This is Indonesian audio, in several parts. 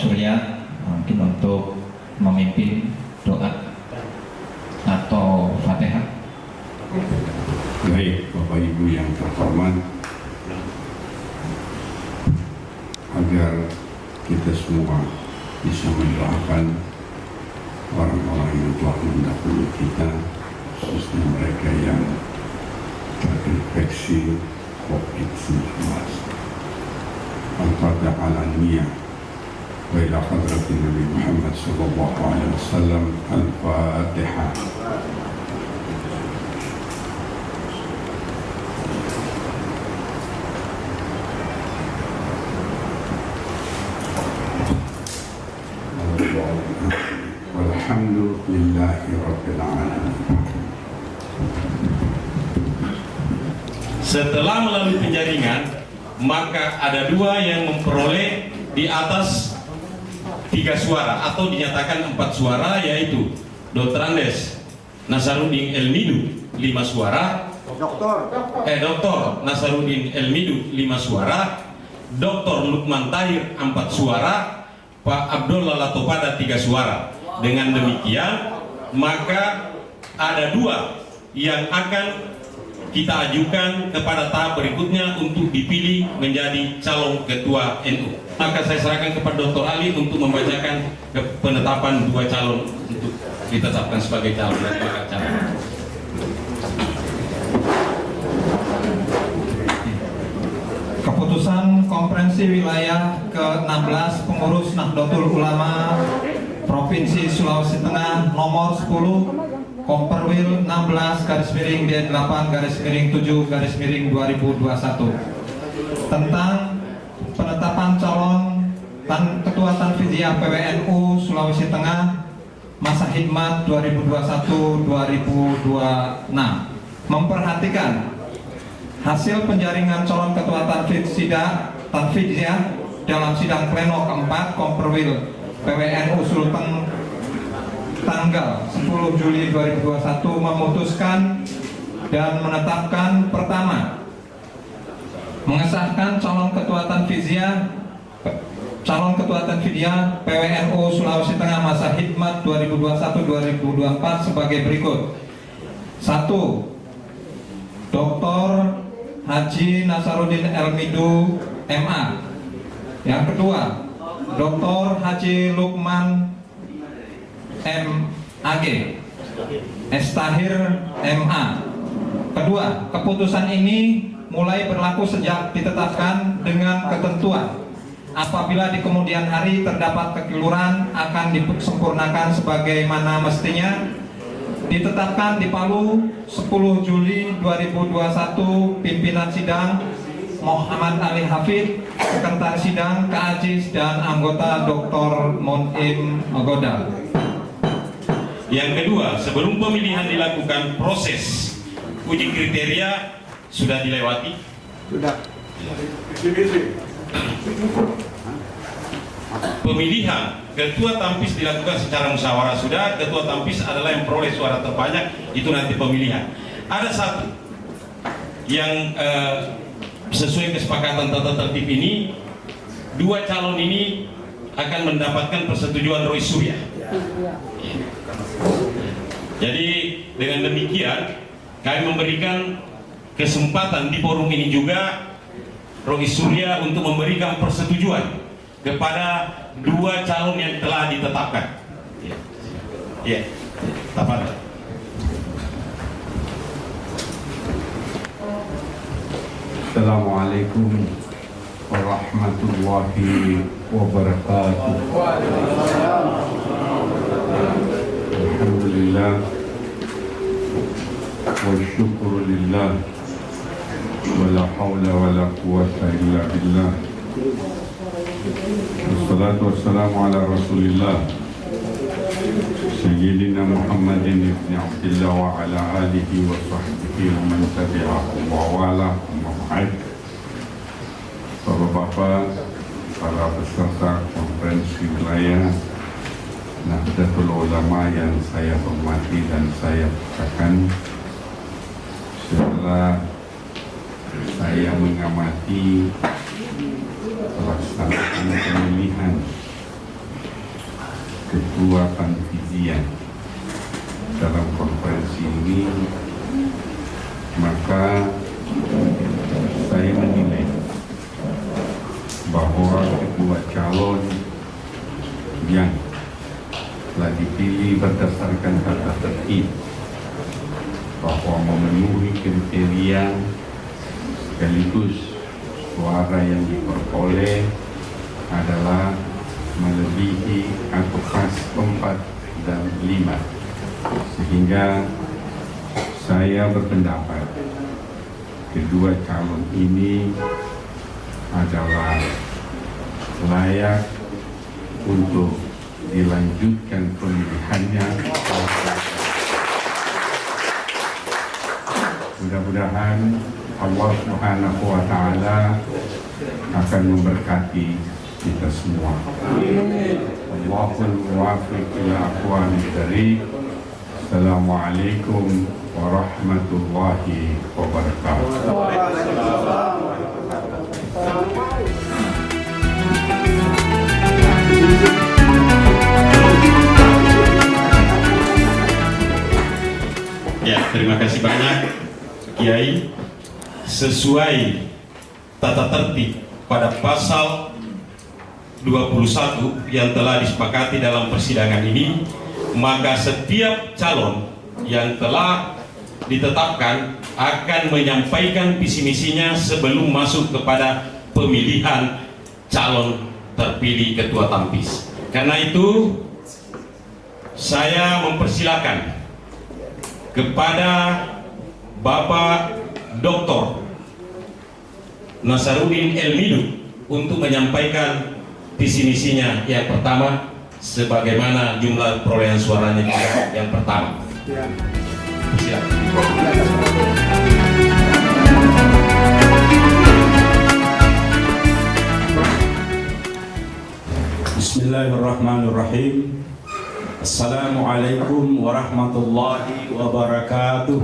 Surya mungkin untuk memimpin doa atau Fatihah. Baik, Bapak Ibu yang terhormat, agar kita semua bisa mendoakan orang-orang yang telah mendahului kita, khususnya mereka yang terinfeksi COVID-19. Al-Fatihah ala niyah wa ila hadratin Nabi Muhammad sallallahu alaihi wasallam. Al-Fatihah. Walhamdulillahi rabbil alamin. Setelah melalui penjaringan, maka ada dua yang memperoleh di atas 3 suara atau dinyatakan 4 suara, yaitu Dr. Andes Nasaruddin Elmidu 5 suara, Dr. Nasaruddin Elmidu 5 suara, Dr. Lukman Tahir 4 suara, Pak Abdullah Latopada 3 suara. Dengan demikian, maka ada 2 yang akan kita ajukan kepada tahap berikutnya untuk dipilih menjadi calon ketua NU. Maka saya serahkan kepada Dr. Ali untuk membacakan penetapan 2 calon untuk ditetapkan sebagai calon dan bakal calon. Keputusan Konferensi Wilayah ke-16 Pengurus Nahdlatul Ulama Provinsi Sulawesi Tengah nomor 10 Komperwil 16/D8/7/2021 tentang penetapan calon Ketua Tanfidiyah PWNU Sulawesi Tengah masa khidmat 2021-2026 memperhatikan hasil penjaringan calon Ketua Tanfidiyah dalam sidang pleno keempat Komperwil PWNU Sulteng tanggal 10 Juli 2021 memutuskan dan menetapkan: pertama, mengesahkan calon Ketua Tanfidiyah PWNU Sulawesi Tengah masa khidmat 2021-2024 sebagai berikut. 1. Dr. Haji Nasaruddin Elmidu MA. Yang kedua, Dr. Haji Lukman MAG Estahir MA. Kedua, keputusan ini mulai berlaku sejak ditetapkan dengan ketentuan apabila di kemudian hari terdapat kekeliruan akan disempurnakan sebagaimana mestinya. Ditetapkan di Palu 10 Juli 2021. Pimpinan sidang Muhammad Ali Hafid, Sekretaris Sidang Kaajiz, dan anggota Dr. Munim Godal. Yang kedua, sebelum pemilihan dilakukan, proses uji kriteria sudah dilewati. Sudah. Pemilihan ketua tampis dilakukan secara musyawarah sudah. Ketua tampis adalah yang peroleh suara terbanyak, itu nanti pemilihan. Ada satu yang sesuai kesepakatan tata tertib ini, 2 calon ini akan mendapatkan persetujuan Roy Surya. Jadi dengan demikian kami memberikan kesempatan di forum ini juga Roy Surya untuk memberikan persetujuan kepada 2 calon yang telah ditetapkan. Ya, tafadhol. Assalamualaikum warahmatullahi wabarakatuh. Alhamdulillah wa syukurillah wa la hawla wa la quwwata illa billah. Wassalatu wassalamu ala rasulillah Sayyidina Muhammadin ibn Abdillah wa ala alihi wa sahbihi wa man tabi'ahu wa wala. Bapak-bapak, para peserta konferensi wilayah Nahdlatul Ulama yang saya hormati dan saya banggakan, setelah saya mengamati pelaksanaan pemilihan Ketua Panitia dalam konferensi ini, maka saya menilai bahwa kedua calon yang telah dipilih berdasarkan tata tertib bahwa memenuhi kriteria sekaligus suara yang diperoleh adalah melebihi atau pas 4 dan 5, sehingga saya berpendapat kedua calon ini adalah layak untuk dilanjutkan pemilihannya. Mudah-mudahan Allah Subhanahu wa Ta'ala akan memberkati kita semua. Allahul muwaffiq ila aqwamit thariq. Assalamualaikum warahmatullahi wabarakatuh. Ya, terima kasih banyak Kiai. Sesuai tata tertib pada pasal 21 yang telah disepakati dalam persidangan ini, maka setiap calon yang telah ditetapkan akan menyampaikan visi misinya sebelum masuk kepada pemilihan calon terpilih ketua Tampis. Karena itu saya mempersilakan kepada Bapak Dr. Nasaruddin Elmidu untuk menyampaikan visi misinya yang pertama, sebagaimana jumlah perolehan suaranya yang pertama. Silakan. Bismillahirrahmanirrahim. Assalamualaikum warahmatullahi wabarakatuh.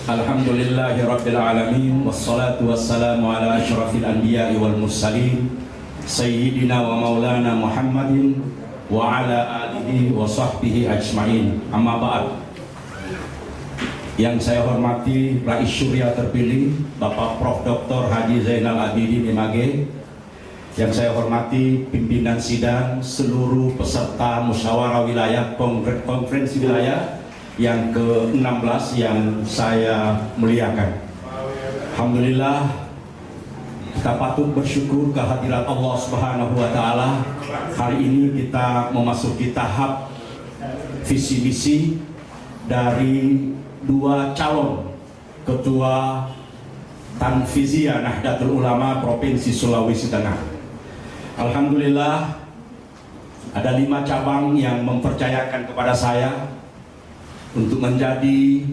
Alhamdulillahi rabbil alamin, wassalatu wassalamu ala asyrafil anbiya'i wal mursalin, sayyidina wa maulana Muhammadin wa ala alihi wa sahbihi ajma'in. Amma ba'd. Yang saya hormati Rais Syuriah terpilih Bapak Prof. Dr. Haji Zainal Abidin MAG. Yang saya hormati pimpinan sidang, seluruh peserta musyawarah wilayah, konferensi wilayah yang ke-16 yang saya muliakan. Alhamdulillah, kita patut bersyukur kehadirat Allah Subhanahu wa Ta'ala. Hari ini kita memasuki tahap visi misi dari dua calon ketua Tanfiziyah Nahdlatul Ulama Provinsi Sulawesi Tengah. Alhamdulillah, ada 5 cabang yang mempercayakan kepada saya untuk menjadi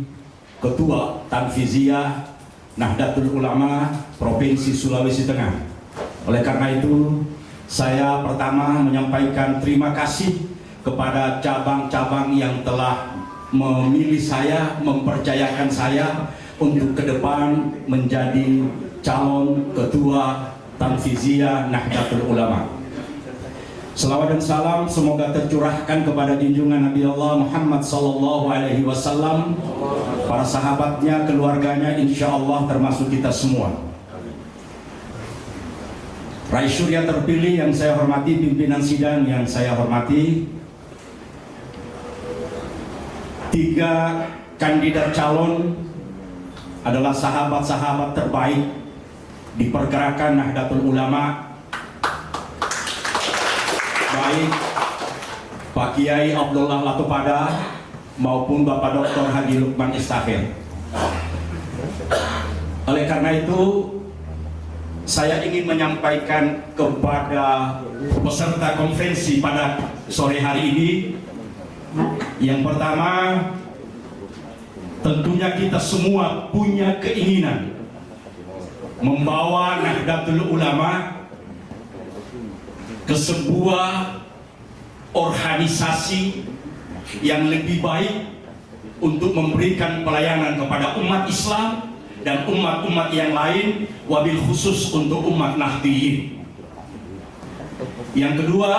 ketua Tanfiziyah Nahdlatul Ulama Provinsi Sulawesi Tengah. Oleh karena itu, saya pertama menyampaikan terima kasih kepada cabang-cabang yang telah memilih saya, mempercayakan saya untuk ke depan menjadi calon ketua Tanfiziyah Nahdlatul Ulama. Selawat dan salam semoga tercurahkan kepada junjungan Nabi Allah Muhammad sallallahu alaihi wasallam, para sahabatnya, keluarganya, insya Allah termasuk kita semua. Rais Syuriah terpilih yang saya hormati, pimpinan sidang yang saya hormati, 3 kandidat calon adalah sahabat-sahabat terbaik di pergerakan Nahdlatul Ulama, baik Pak Kiai Abdullah Latupada maupun Bapak Dr. Haji Lukman Istaghfir. Oleh karena itu, saya ingin menyampaikan kepada peserta konferensi pada sore hari ini, yang pertama, tentunya kita semua punya keinginan membawa Nahdlatul Ulama ke sebuah organisasi yang lebih baik untuk memberikan pelayanan kepada umat Islam dan umat-umat yang lain, wabil khusus untuk umat Nahdliyin. Yang kedua,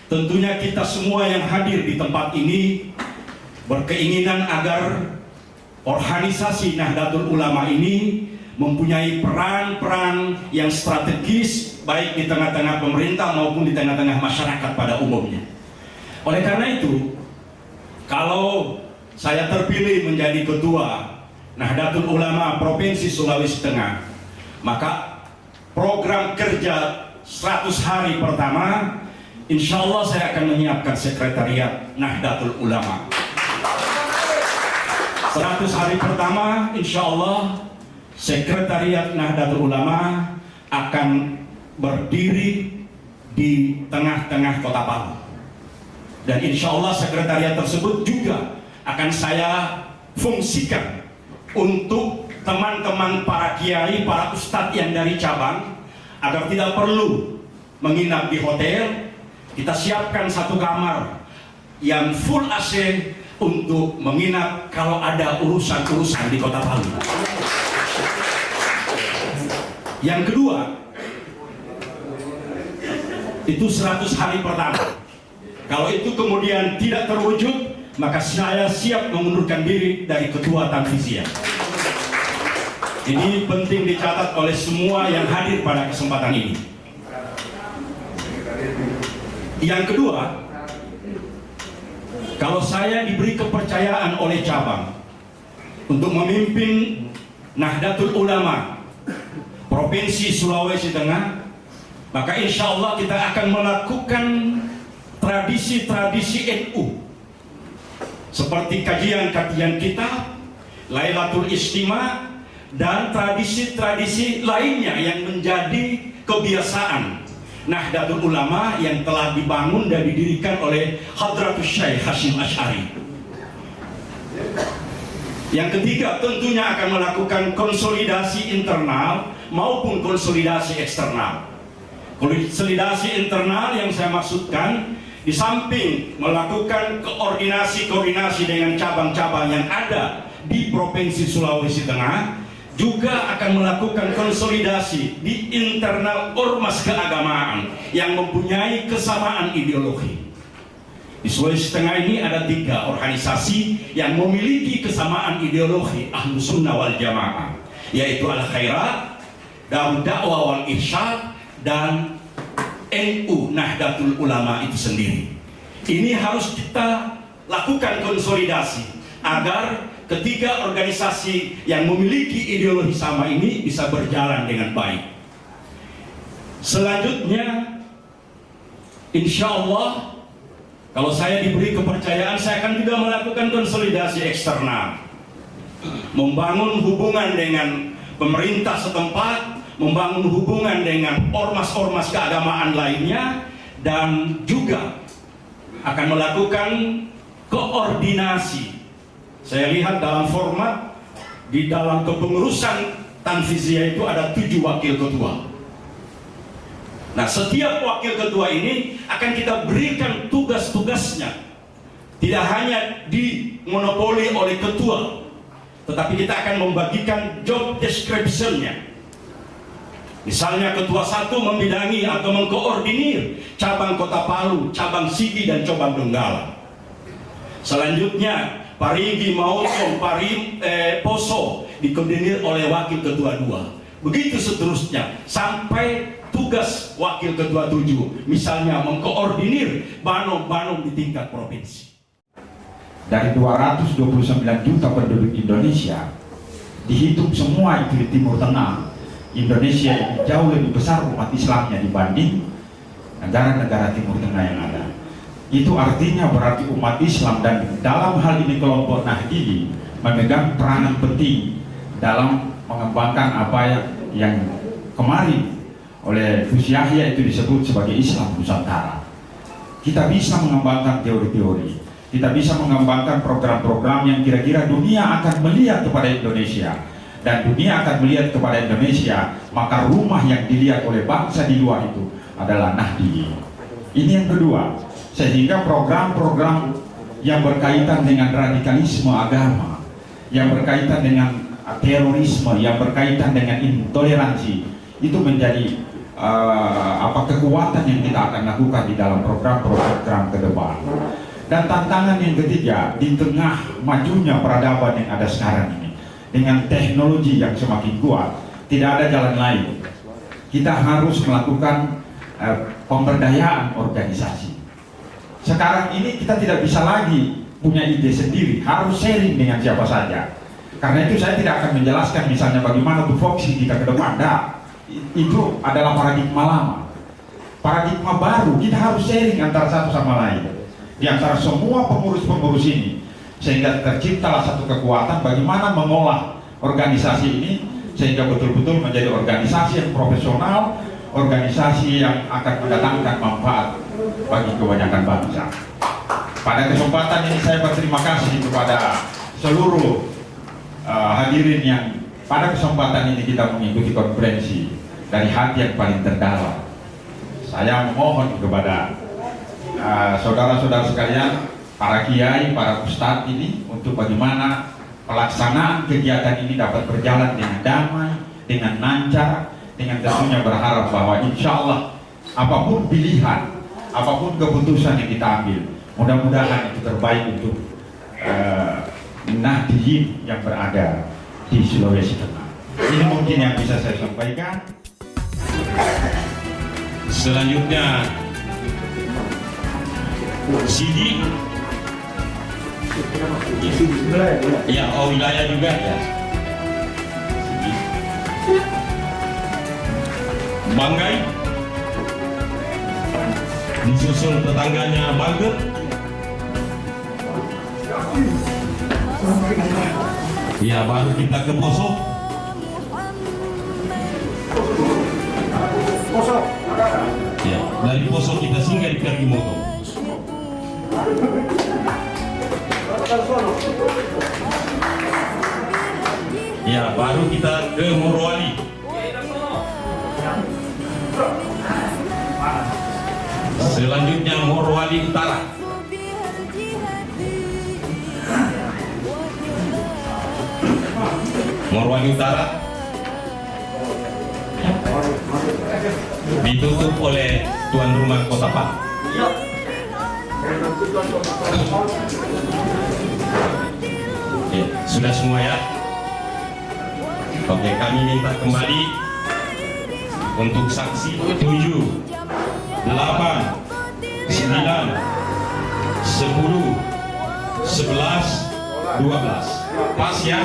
tentunya kita semua yang hadir di tempat ini berkeinginan agar organisasi Nahdlatul Ulama ini mempunyai peran-peran yang strategis baik di tengah-tengah pemerintah maupun di tengah-tengah masyarakat pada umumnya. Oleh karena itu, kalau saya terpilih menjadi ketua Nahdlatul Ulama Provinsi Sulawesi Tengah, maka program kerja 100 hari pertama, insya Allah saya akan menyiapkan sekretariat Nahdlatul Ulama. 100 hari pertama, insya Allah sekretariat Nahdlatul Ulama akan berdiri di tengah-tengah Kota Palu. Dan insya Allah sekretariat tersebut juga akan saya fungsikan untuk teman-teman para kiai, para ustadz yang dari cabang, agar tidak perlu menginap di hotel. Kita siapkan satu kamar yang full AC untuk menginap kalau ada urusan-urusan di Kota Palu. Yang kedua, itu 100 hari pertama. Kalau itu kemudian tidak terwujud, maka saya siap mengundurkan diri dari ketua Tanfiziyah. Ini penting dicatat oleh semua yang hadir pada kesempatan ini. Yang kedua, kalau saya diberi kepercayaan oleh cabang untuk memimpin Nahdlatul Ulama Provinsi Sulawesi Tengah, maka insya Allah kita akan melakukan tradisi-tradisi NU seperti kajian-kajian kitab, Lailatul Istima, dan tradisi-tradisi lainnya yang menjadi kebiasaan Nahdlatul Ulama yang telah dibangun dan didirikan oleh Hadratus Syekh Hasyim Asy'ari. Yang ketiga, tentunya akan melakukan konsolidasi internal maupun konsolidasi eksternal. Konsolidasi internal yang saya maksudkan, di samping melakukan koordinasi dengan cabang-cabang yang ada di Provinsi Sulawesi Tengah, juga akan melakukan konsolidasi di internal ormas keagamaan yang mempunyai kesamaan ideologi. Di Sulawesi Tengah ini ada 3 organisasi yang memiliki kesamaan ideologi Ahlus Sunnah wal Jamaah, yaitu Al-Khairat, Darud Da'wah wal Irsyad, dan NU Nahdlatul Ulama itu sendiri. Ini harus kita lakukan konsolidasi agar ketiga organisasi yang memiliki ideologi sama ini bisa berjalan dengan baik. Selanjutnya, insya Allah, kalau saya diberi kepercayaan, saya akan juga melakukan konsolidasi eksternal, membangun hubungan dengan pemerintah setempat, membangun hubungan dengan ormas-ormas keagamaan lainnya, dan juga akan melakukan koordinasi. Saya lihat dalam format di dalam kepengurusan Tanfiziyah itu ada 7 wakil ketua. Nah, setiap wakil ketua ini akan kita berikan tugas-tugasnya, tidak hanya dimonopoli oleh ketua, tetapi kita akan membagikan job description-nya. Misalnya ketua 1 membidangi atau mengkoordinir cabang Kota Palu, cabang Sigi, dan cabang Donggala. Selanjutnya Parigi, Mautong, Poso dikoordinir oleh wakil ketua 2. Begitu seterusnya sampai tugas wakil ketua 7, misalnya mengkoordinir banom-banom di tingkat provinsi. Dari 229 juta penduduk Indonesia, dihitung semua itu di Timur Tengah, Indonesia ini jauh lebih besar umat Islamnya dibanding negara-negara Timur Tengah yang ada. Itu artinya berarti umat Islam, dan dalam hal ini kelompok Nahdi memegang peranan penting dalam mengembangkan apa yang kemarin oleh Gus Yahya itu disebut sebagai Islam Nusantara. Kita bisa mengembangkan teori-teori, kita bisa mengembangkan program-program yang kira-kira dunia akan melihat kepada Indonesia, dan dunia akan melihat kepada Indonesia, maka rumah yang dilihat oleh bangsa di luar itu adalah Nahdi. Ini yang kedua. Sehingga program-program yang berkaitan dengan radikalisme agama, yang berkaitan dengan terorisme, yang berkaitan dengan intoleransi, itu menjadi apa kekuatan yang kita akan lakukan di dalam program-program ke depan. Dan tantangan yang ketiga, di tengah majunya peradaban yang ada sekarang ini, dengan teknologi yang semakin kuat, tidak ada jalan lain. Kita harus melakukan pemberdayaan organisasi. Sekarang ini kita tidak bisa lagi punya ide sendiri, harus sharing dengan siapa saja. Karena itu saya tidak akan menjelaskan misalnya bagaimana tupoksi kita ke depan. Nah, itu adalah paradigma lama. Paradigma baru, kita harus sharing antara satu sama lain. Di antara semua pengurus-pengurus ini, sehingga terciptalah satu kekuatan bagaimana mengolah organisasi ini sehingga betul-betul menjadi organisasi yang profesional, organisasi yang akan mendatangkan manfaat bagi kebanyakan bangsa. Pada kesempatan ini saya berterima kasih kepada seluruh hadirin yang pada kesempatan ini kita mengikuti konferensi dari hati yang paling terdalam. Saya memohon kepada saudara-saudara sekalian, para kiai, para ustadz ini untuk bagaimana pelaksanaan kegiatan ini dapat berjalan dengan damai, dengan lancar, dengan tentunya berharap bahwa insya Allah apapun pilihan, apapun keputusan yang kita ambil, mudah-mudahan itu terbaik untuk Nahdiyin yang berada di Sulawesi Tengah. Ini mungkin yang bisa saya sampaikan. Selanjutnya Sidi, ya, oh wilayah juga ya. Sidi. Banggai, disusul tetangganya Bangger. Ya, baru kita ke Poso. Ya, dari Poso kita singgah di Pergimoto. Ya, baru kita ke Morowali. Selanjutnya Morowali Utara. Morowali Utara ditutup oleh tuan rumah Kota Pak. Ya, sudah semua ya. Oke, kami minta kembali untuk saksi 7, 8, 9, 10, 11, 12. Pas ya?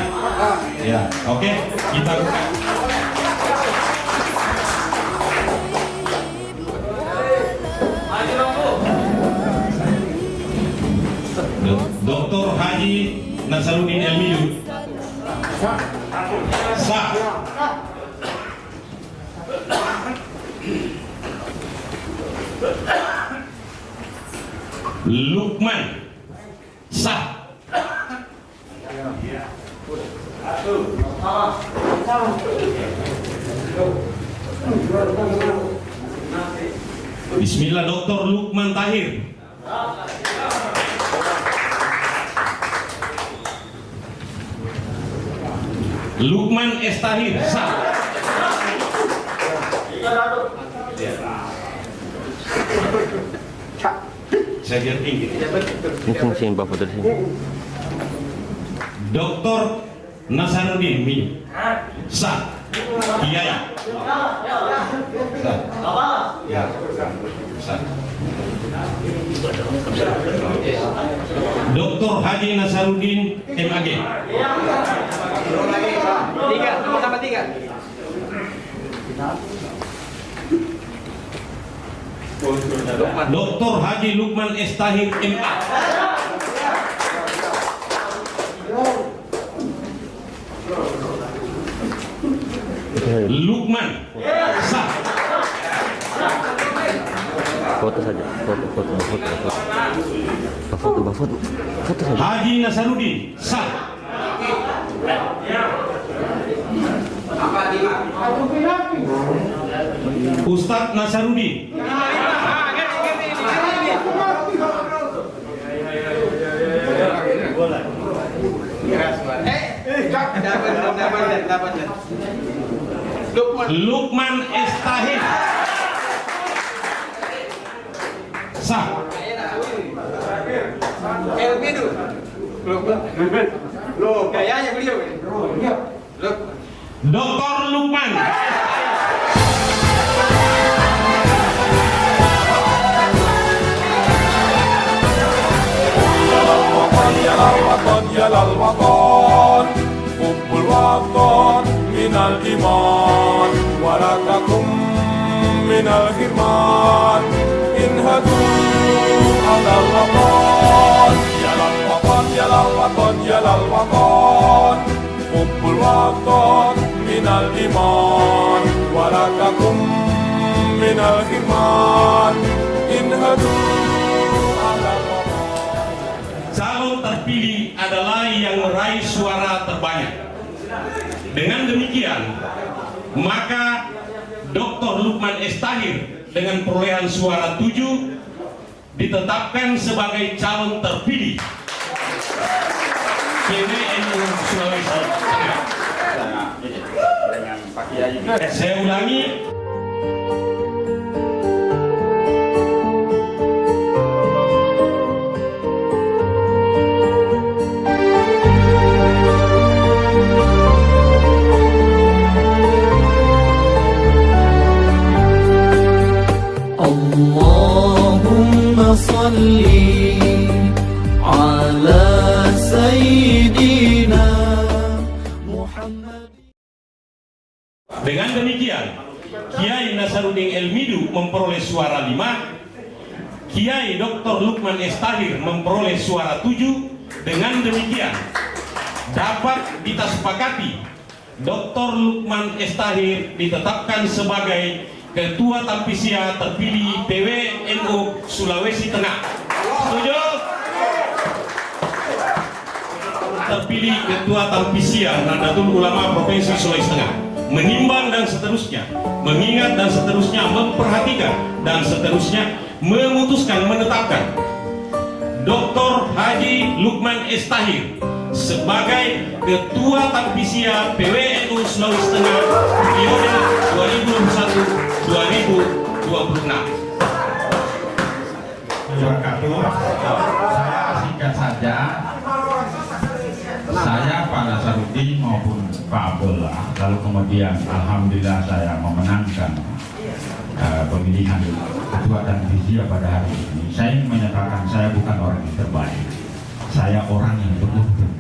Ya, oke, kita buka. Dr. Haji Nasaruddin Elmidu. Sah. Lukman. Sah. Bismillah, Dr. Lukman Tahir. Lukman Estahir. Sah. Saya biar tinggi. Sini Bapak dari sini. Dr. Nasaruddin Mi. Sah. Kiai. Sah. Ya. Sah. Dr. Haji Nasaruddin MAG. Tiga, sama-sama tiga. Dr. Haji Lukman Estahir MA. Lukman. Sah. Foto saja, foto saja. Haji Nasaruddin. Sah. Ustadz Nasaruddin. Lukman Estahir. Sah. Elmidu. Loh, kayaknya beliau. Loh. Dr. Lukman. يا للوطن يا للوطن حب الوطن من الإيمان ولا تكن من الحرمان انهضوا على الوطن يا للوطن يا للوطن يا للوطن حب الوطن من الإيمان ولا تكن من الحرمان انهضوا على الوطن. Calon terpilih adalah yang meraih suara terbanyak. Dengan demikian, maka Dr. Lukman Estahir dengan perolehan suara 7 ditetapkan sebagai calon terpilih PWNU Sulawesi Tengah. Saya ulangi. Allahumma salli ala Sayyidina Muhammad. Dengan demikian, Kiai Nasaruddin Elmidu memperoleh suara 5, Kiai Dr. Lukman Estahir memperoleh suara 7. Dengan demikian, dapat kita sepakati Dr. Lukman Estahir ditetapkan sebagai Ketua Tampisia terpilih PWNU Sulawesi Tengah. Setuju? Terpilih Ketua Tampisia Nahdlatul Ulama Provinsi Sulawesi Tengah. Menimbang dan seterusnya, mengingat dan seterusnya, memperhatikan dan seterusnya, memutuskan, menetapkan Dr. Haji Lukman Estahir sebagai Ketua Tampisia PWNU Sulawesi Tengah periode 2021-2026. Saya singkat saja. Saya Pak Nasaruddin maupun Pak Abdullah, lalu kemudian alhamdulillah saya memenangkan pemilihan Ketua Tampisia pada hari ini. Saya ingin menyatakan saya bukan orang yang terbaik, saya orang yang beruntung.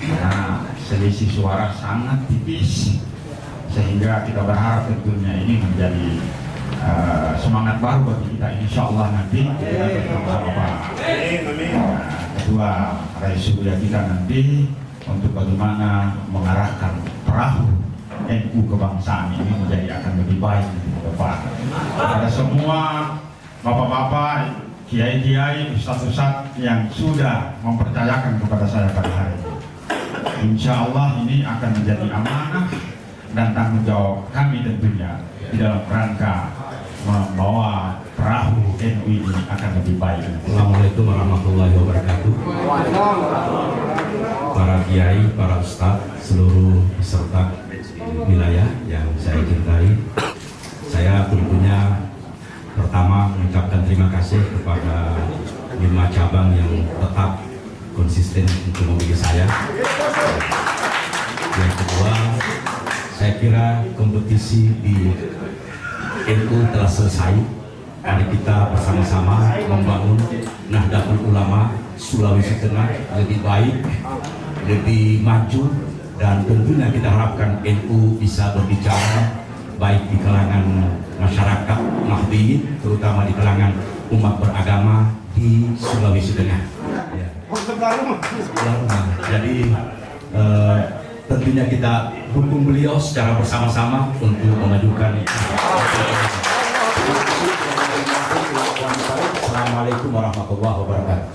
Karena selisih suara sangat tipis, sehingga kita berharap tentunya ini menjadi semangat baru bagi kita. Insya Allah nanti kita bersama Pak Ketua Rais Surya kita nanti untuk bagaimana mengarahkan perahu NU kebangsaan ini menjadi akan lebih baik ke depan. Kepada semua bapak-bapak, kiai-kiai, ustaz-ustaz yang sudah mempercayakan kepada saya pada hari ini, insya Allah ini akan menjadi amanah dan tanggung jawab kami tentunya di dalam rangka membawa perahu NU ini akan lebih baik. Assalamualaikum warahmatullahi wabarakatuh. Para kiai, para ustadz, seluruh peserta wilayah yang saya cintai, saya tentunya pertama mengucapkan terima kasih kepada 5 cabang yang tetap konsisten untuk memilih saya. Yang kedua, saya kira kompetisi di NU telah selesai. Mari kita bersama-sama membangun Nahdlatul Ulama Sulawesi Tengah lebih baik, lebih maju, dan tentunya kita harapkan NU bisa berbicara baik di kalangan masyarakat Nahdliyin, terutama di kalangan umat beragama di Sulawesi Tengah. Ya. Jadi tentunya kita dukung beliau secara bersama-sama untuk memajukan. Assalamualaikum warahmatullahi wabarakatuh.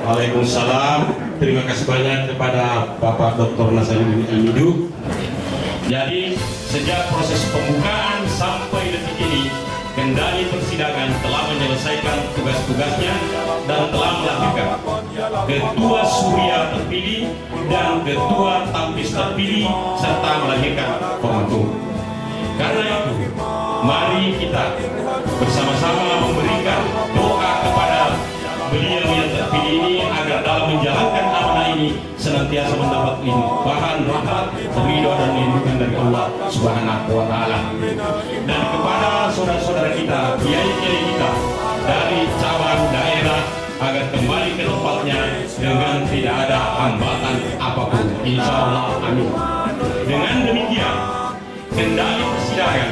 Waalaikumsalam. Terima kasih banyak kepada Bapak Dr. Nasaruddin Elmidu. Jadi sejak proses pembukaan sampai detik ini, Kendali persidangan telah menyelesaikan tugas-tugasnya dan telah melahirkan Ketua Surya terpilih dan Ketua Tampis terpilih serta melahirkan pembantu. Karena itu, mari kita bersama-sama memberikan doa kepada beliau yang terpilih ini agar dalam menjalankan amanah ini senantiasa mendapat limpahan rahmat, ridho dan lindungan dari Allah Subhanahu wa taala. Dan kepada saudara-saudara kita, kiai-kiai kita dari cabang daerah agar kembali ke tempatnya dengan tidak ada hambatan apapun, insya Allah, amin. Dengan demikian kendali persidangan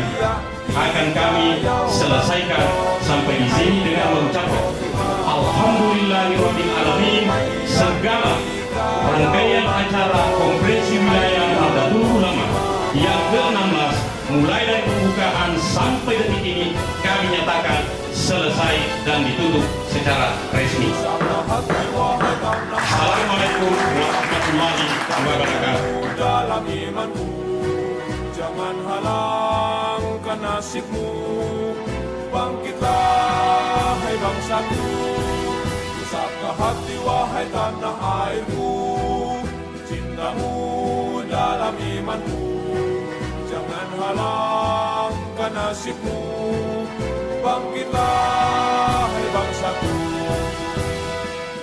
akan kami selesaikan sampai di sini dengan mengucapkan alhamdulillahirabbil alamin. Segala rangkaian acara konferensi wilayah Nahdlatul Ulama yang ke-16 mulai dari pembukaan sampai detik ini kami nyatakan selesai dan ditutup secara resmi. Assalamualaikum warahmatullahi wabarakatuh. Dalam imanmu, jangan halangkan nasibmu. Bangkitlah, hai bangsaku, usapkan hati wahai tanah airku. Cintamu dalam imanmu, jangan halangkan nasibmu. Bangkitlah, hai bangsaku.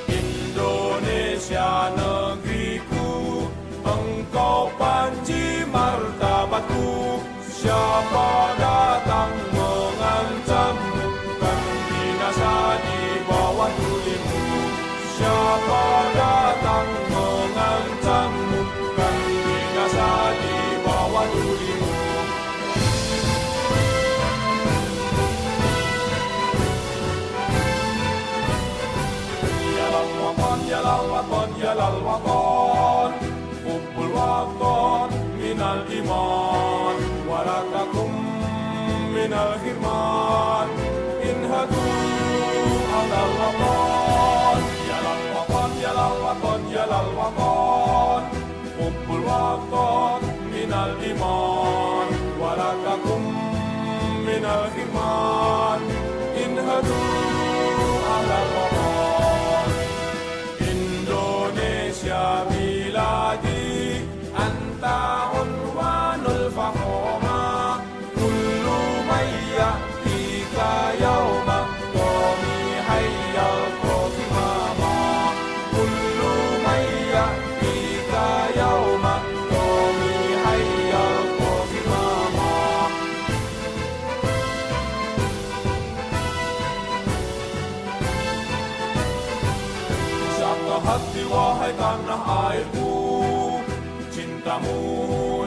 Indonesia negeriku, engkau panji martabatku. Siapa datang mengancammu, kan binasa di bawah tulimu. Siapa datang mengancammu, kan binasa di bawah tulimu. Yalal waton, yalal waton, hubbul waton minal iman, walatakum minal hirman. Inhadu alal waton, yalal waton, yalal waton, yalal waton, hubbul waton minal iman, walatakum minal hirman. Inhadu alal waton. Indonesia miladi, anta unwanul fakhoma. Kullu mayya tika yawma, qawmi hayyal qawmi mama. Kullu mayya tika yawma, qawmi hayyal qawmi mama. Usapkan hati wahai tanah airku, cintamu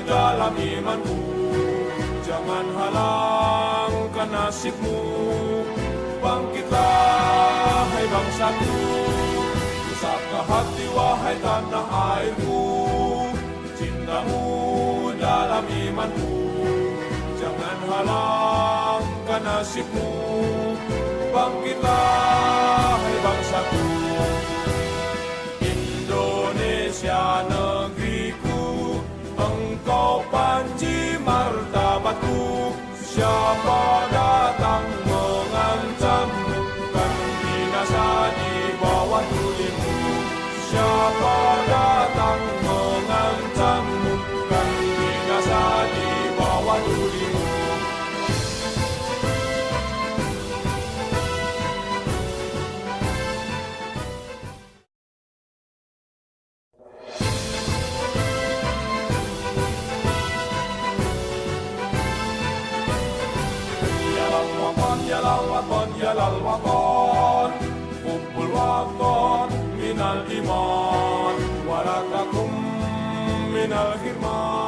dalam imanku. Jangan halangkan nasibmu. Bangkitlah, hai bangsaku, usapkan hati wahai tanah airku. Cintamu dalam imanku, jangan halangkan nasibmu. Bangkitlah, hai bangsaku. Indonesia negeriku, engkau panji martabatku. Siapa datang mengancammu, kan binasa di bawah tulimu. Siapa datang mengancammu, kan binasa di bawah tulimu. Yalal waton, yalal waton, hubbul waton minal iman, walatakum minal hirman.